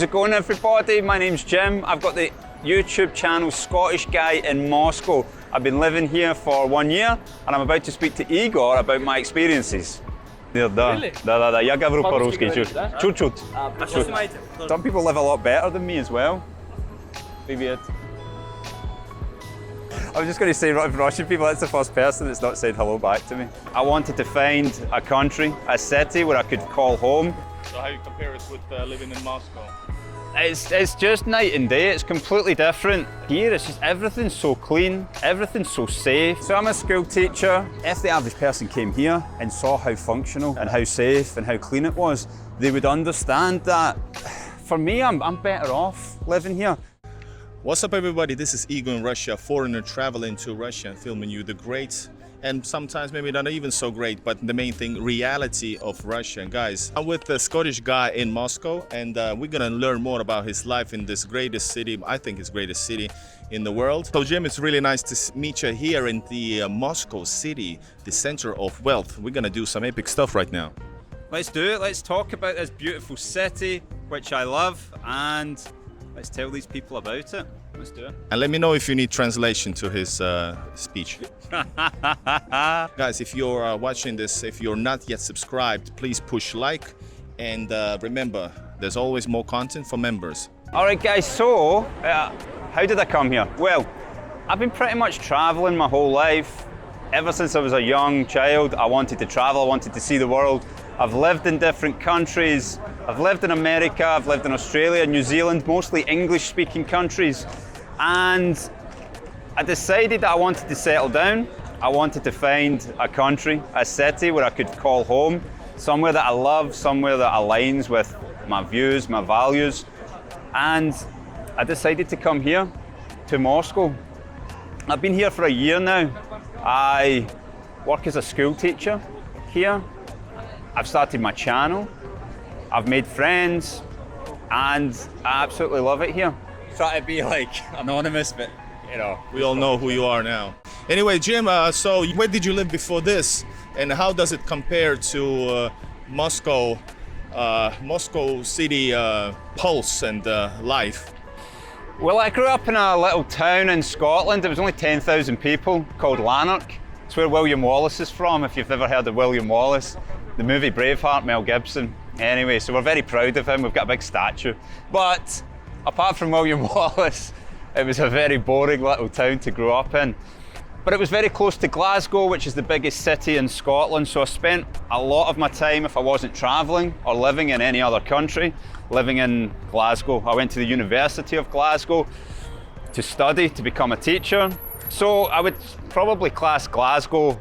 it going, everybody? My name's Jim. I've got the YouTube channel Scottish Guy in Moscow. I've been living here for 1 year and I'm about to speak to Igor about my experiences. Really? Да. Я говорю по-русски говорите, да? чуть-чуть. Some people live a lot better than me as well. Привет. I was just going to say, Russian people, that's the first person that's not said hello back to me. I wanted to find a country, a city where I could call home. So how you compare it with living in Moscow? It's just night and day, it's completely different. Here it's just everything's so clean, everything's so safe. So I'm a school teacher. If the average person came here and saw how functional and how safe and how clean it was, they would understand that. For me, I'm better off living here. What's up, everybody? This is Igor in Russia, foreigner traveling to Russia and filming you the great and sometimes maybe not even so great, but the main thing, reality of Russia. And guys, I'm with the Scottish guy in Moscow, and we're gonna learn more about his life in this greatest city, I think it's greatest city in the world. So Jim, it's really nice to meet you here in the Moscow city, the center of wealth. We're gonna do some epic stuff right now. Let's do it. Let's talk about this beautiful city, which I love, and let's tell these people about it. Let's do it. And let me know if you need translation to his speech. Guys, if you're watching this, if you're not yet subscribed, please push like. And remember, there's always more content for members. All right, guys, so how did I come here? Well, I've been pretty much traveling my whole life. Ever since I was a young child, I wanted to travel, I wanted to see the world. I've lived in different countries. I've lived in America, I've lived in Australia, New Zealand, mostly English-speaking countries. And I decided that I wanted to settle down. I wanted to find a country, a city where I could call home, somewhere that I love, somewhere that aligns with my views, my values. And I decided to come here to Moscow. I've been here for a year now. I work as a school teacher here. I've started my channel. I've made friends, and I absolutely love it here. Try to be like anonymous, but you know. We all know who you are now. Anyway, Jim, so where did you live before this? And how does it compare to Moscow city pulse and life? Well, I grew up in a little town in Scotland. There was only 10,000 people, called Lanark. It's where William Wallace is from, if you've ever heard of William Wallace. The movie Braveheart, Mel Gibson. Anyway, so we're very proud of him. We've got a big statue. But apart from William Wallace, it was a very boring little town to grow up in. But it was very close to Glasgow, which is the biggest city in Scotland. So I spent a lot of my time, if I wasn't traveling or living in any other country, living in Glasgow. I went to the University of Glasgow to study, to become a teacher. So I would probably class Glasgow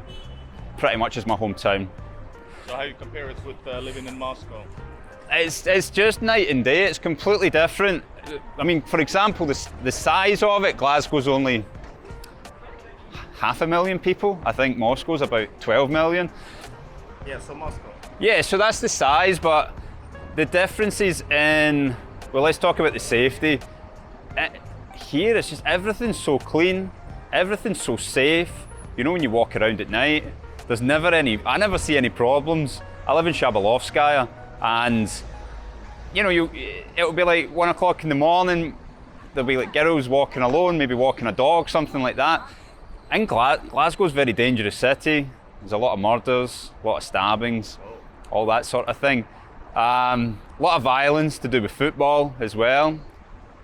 pretty much as my hometown. So how you compare it with living in Moscow? It's just night and day, it's completely different. I mean, for example, the size of it, Glasgow's only 500,000 people. I think Moscow's about 12 million. Yeah, so Moscow. Yeah, so that's the size, but the differences in, well, let's talk about the safety. Here, it's just everything's so clean, everything's so safe. You know, when you walk around at night, there's never any, I never see any problems. I live in Shabalovskaya, and you know, it'll be like 1 o'clock in the morning, there'll be like girls walking alone, maybe walking a dog, something like that. In Glasgow's a very dangerous city. There's a lot of murders, a lot of stabbings, all that sort of thing. A lot of violence to do with football as well,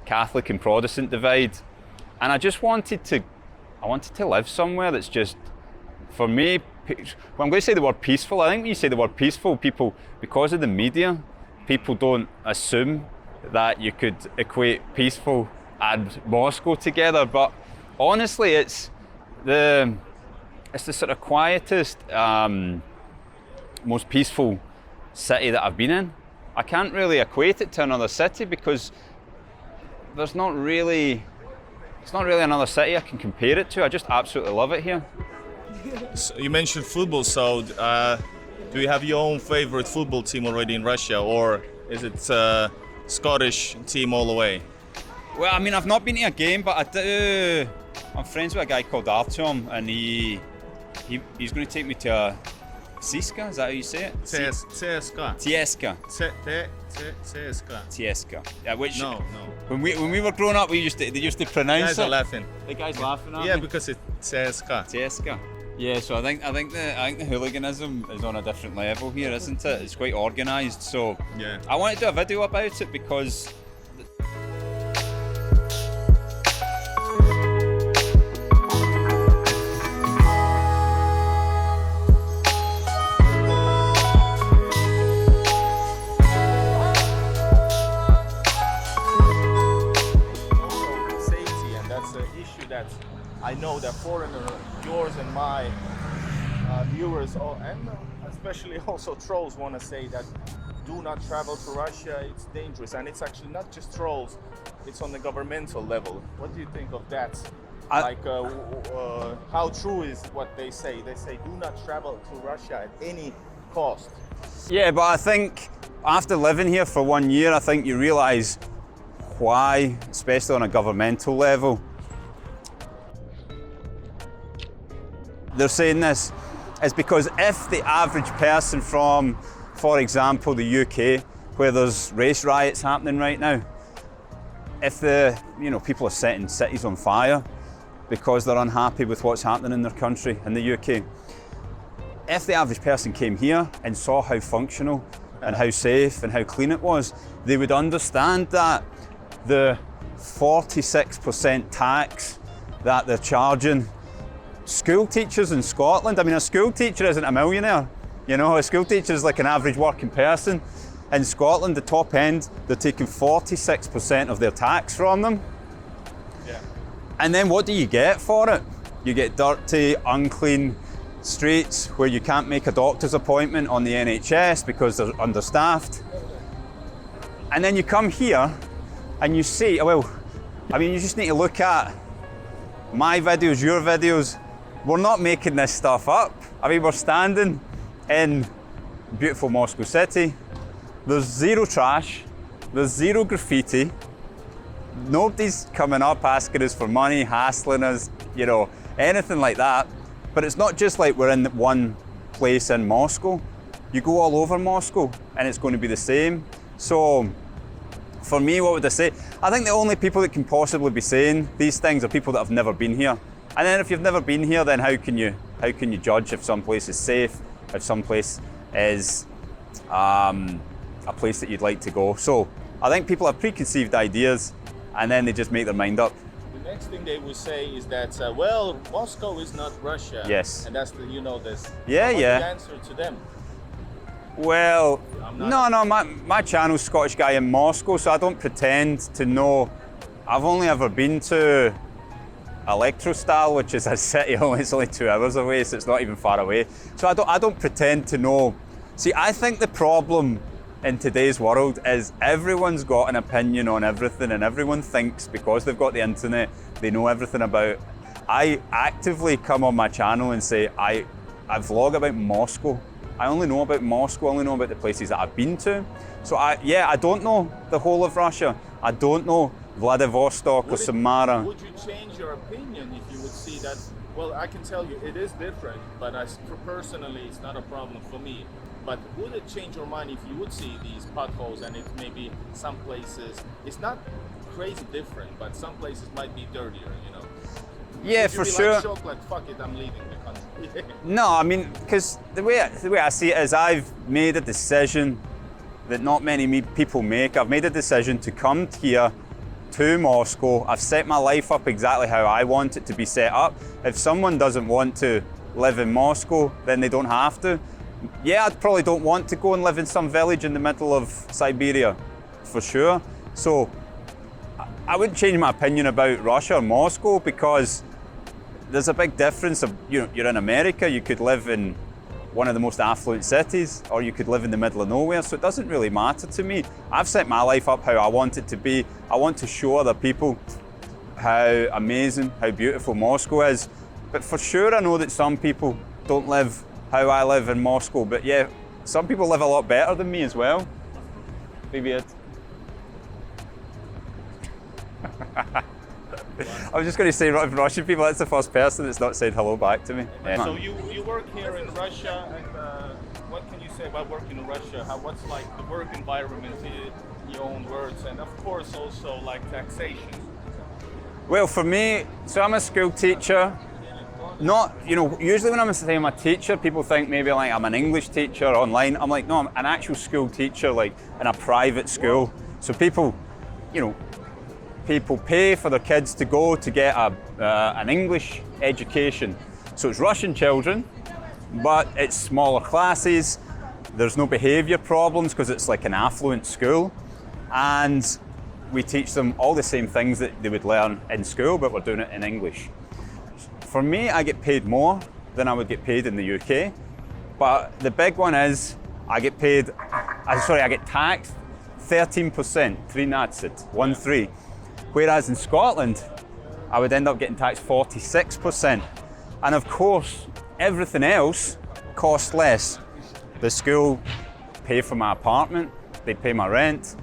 Catholic and Protestant divide. And I just wanted to live somewhere that's just, for me, when I'm going to say the word peaceful, I think when you say the word peaceful, people, because of the media, people don't assume that you could equate peaceful and Moscow together. But honestly, it's the sort of quietest, most peaceful city that I've been in. I can't really equate it to another city because it's not really another city I can compare it to. I just absolutely love it here. So you mentioned football, so do you have your own favorite football team already in Russia, or is it Scottish team all the way? Well, I mean, I've not been to a game, but I'm friends with a guy called Artyom, and he's going to take me to Siska, is that how you say it? CSK. Tieska. CSK. Tieska. Yeah, which No. when we were growing up, they used to pronounce Guys are it. laughing. The guys laughing at Yeah, me. because it's CSK. Tieska. Yeah, so I think the hooliganism is on a different level here, isn't it? It's quite organised. So Yeah. I want to do a video about it because Safety, and that's an issue that I know that yours and my viewers, and especially also trolls, want to say that do not travel to Russia, it's dangerous. And it's actually not just trolls, it's on the governmental level. What do you think of that? How true is what they say? They say do not travel to Russia at any cost. yeah, but I think after living here for 1 year, I think you realise why, especially on a governmental level. They're saying this is because if the average person from, for example, the UK, where there's race riots happening right now, if people are setting cities on fire because they're unhappy with what's happening in their country, in the UK, if the average person came here and saw how functional and how safe and how clean it was, they would understand that the 46% tax that they're charging school teachers in Scotland. I mean, a school teacher isn't a millionaire. You know, a school teacher is like an average working person. In Scotland, the top end, they're taking 46% of their tax from them. Yeah. And then what do you get for it? You get dirty, unclean streets where you can't make a doctor's appointment on the NHS because they're understaffed. And then you come here and you see, you just need to look at my videos, your videos. We're not making this stuff up. I mean, we're standing in beautiful Moscow city. There's zero trash, there's zero graffiti. Nobody's coming up asking us for money, hassling us, anything like that. But it's not just like we're in one place in Moscow. You go all over Moscow and it's going to be the same. So for me, what would I say? I think the only people that can possibly be saying these things are people that have never been here. And then if you've never been here, then how can you judge if some place is safe, if some place is a place that you'd like to go? So I think people have preconceived ideas and then they just make their mind up. The next thing they will say is that, Moscow is not Russia. Yes. And that's this. Yeah, What's yeah. the answer to them? Well, no, my channel's Scottish Guy in Moscow, so I don't pretend to know. I've only ever been to Electrostal, which is a city, it's only 2 hours away, so it's not even far away. So I don't pretend to know. See, I think the problem in today's world is everyone's got an opinion on everything, and everyone thinks because they've got the internet, they know everything about. I actively come on my channel and say I vlog about Moscow. I only know about Moscow, I only know about the places that I've been to. So I don't know the whole of Russia. I don't know Vladivostok or Samara. Would you change your opinion if you would see that? Well, I can tell you it is different, but personally it's not a problem for me. But would it change your mind if you would see these potholes and it maybe some places, it's not crazy different, but some places might be dirtier, Yeah, would you for be sure. Like, shocked, like, fuck it, I'm leaving the country? No, I mean, because the way I see it is I've made a decision that not many people make. I've made a decision to come here to Moscow. I've set my life up exactly how I want it to be set up. If someone doesn't want to live in Moscow, then they don't have to. Yeah, I probably don't want to go and live in some village in the middle of Siberia, for sure. So I wouldn't change my opinion about Russia or Moscow because there's a big difference of, you're in America, you could live in one of the most affluent cities, or you could live in the middle of nowhere, so it doesn't really matter to me. I've set my life up how I want it to be. I want to show other people how amazing, how beautiful Moscow is. But for sure, I know that some people don't live how I live in Moscow, but yeah, some people live a lot better than me as well. Maybe it. I was just going to say, Russian people, that's the first person that's not said hello back to me. So you work here in Russia, and what can you say about working in Russia? What's like the work environment in your own words, and of course also like taxation? Well, for me, so I'm a school teacher. Not, usually when I'm saying I'm a teacher, people think maybe like I'm an English teacher online. I'm like, no, I'm an actual school teacher, like in a private school. So people pay for their kids to go to get an English education. So it's Russian children, but it's smaller classes. There's no behavior problems because it's like an affluent school. And we teach them all the same things that they would learn in school, but we're doing it in English. For me, I get paid more than I would get paid in the UK. But the big one is I get taxed 13%, 13. Whereas in Scotland, I would end up getting taxed 46%. And of course, everything else costs less. The school pay for my apartment, they pay my rent,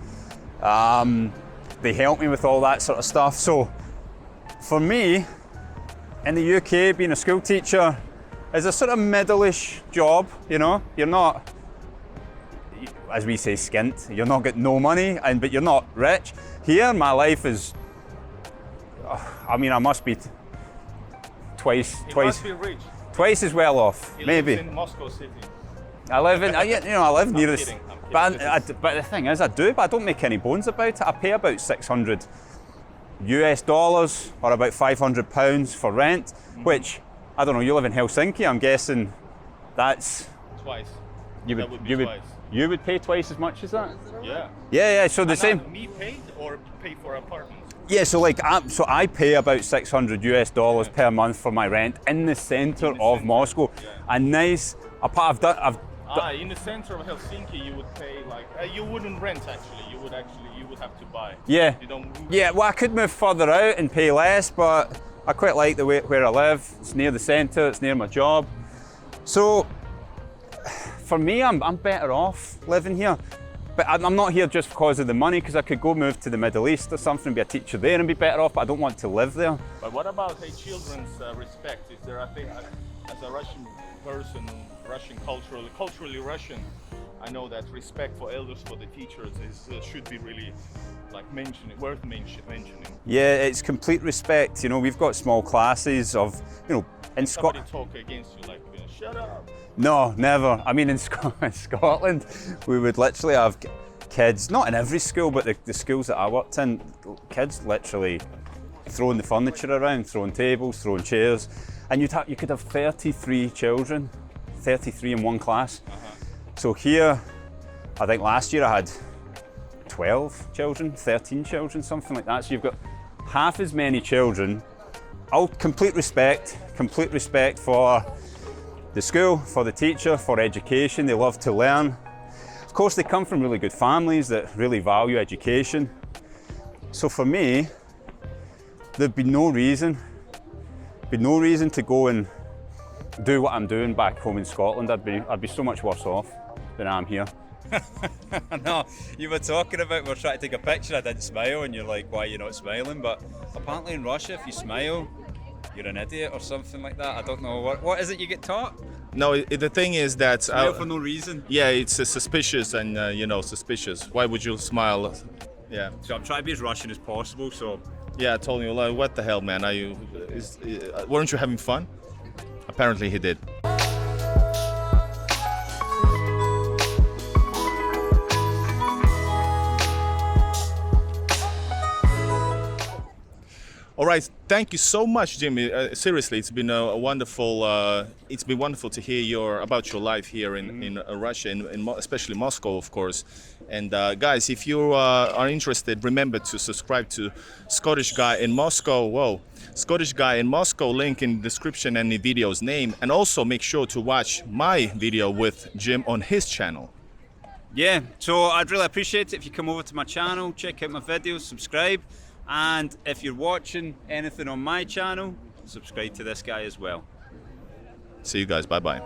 they help me with all that sort of stuff. So for me, in the UK, being a school teacher is a sort of middle-ish job, You're not, as we say, skint. You're not getting no money, but you're not rich. Here, my life is, I must be twice as well off, maybe. Lives in Moscow City. I live in, I live near this. I'm kidding. But the thing is, I don't make any bones about it. I pay about $600 or about £500 for rent, which, I don't know, you live in Helsinki, I'm guessing that's... Twice. You would pay twice as much as that? Yeah. Yeah, so the same. Me paid or pay for apartments? Yeah, so I pay about $600 per month for my rent in the center of Moscow. Yeah. A nice apartment. In the center of Helsinki, you would pay you wouldn't rent actually. You would have to buy. Yeah. You don't. Yeah, well, I could move further out and pay less, but I quite like the way where I live. It's near the center. It's near my job. So for me, I'm better off living here. But I'm not here just because of the money, because I could go move to the Middle East or something, be a teacher there and be better off, but I don't want to live there. But what about children's respect? Is there, I think, as a Russian person, culturally Russian, I know that respect for elders, for the teachers, should be really worth mentioning. Yeah, it's complete respect. We've got small classes of, in Somebody talk against you, shut up. No, never. In Scotland, we would literally have kids, not in every school, but the schools that I worked in, kids literally throwing the furniture around, throwing tables, throwing chairs, and you could have 33 children, 33 in one class. So here, I think last year I had 12 children, 13 children, something like that. So you've got half as many children. All complete respect for the school, for the teacher, for education. They love to learn. Of course, they come from really good families that really value education. So for me, there'd be no reason to go and do what I'm doing back home in Scotland. I'd be so much worse off than I am here. No, you were talking about, we're trying to take a picture, I didn't smile, and you're like, why are you not smiling? But apparently in Russia, if you smile, you're an idiot or something like that. I don't know, what is it you get taught? No, the thing is that... Smile for no reason? Yeah, it's suspicious and, suspicious. Why would you smile? Yeah. So I'm trying to be as Russian as possible, so... Yeah, I told you, what the hell, man? Weren't you having fun? Apparently he did. All right, thank you so much, Jimmy. Seriously, it's been wonderful to hear about your life here in Russia, especially Moscow, of course. And guys, if you are interested, remember to subscribe to Scottish Guy in Moscow. Whoa, Scottish Guy in Moscow. Link in the description and the video's name. And also make sure to watch my video with Jim on his channel. Yeah, so I'd really appreciate it if you come over to my channel, check out my videos, subscribe. And if you're watching anything on my channel, subscribe to this guy as well. See you guys. Bye-bye.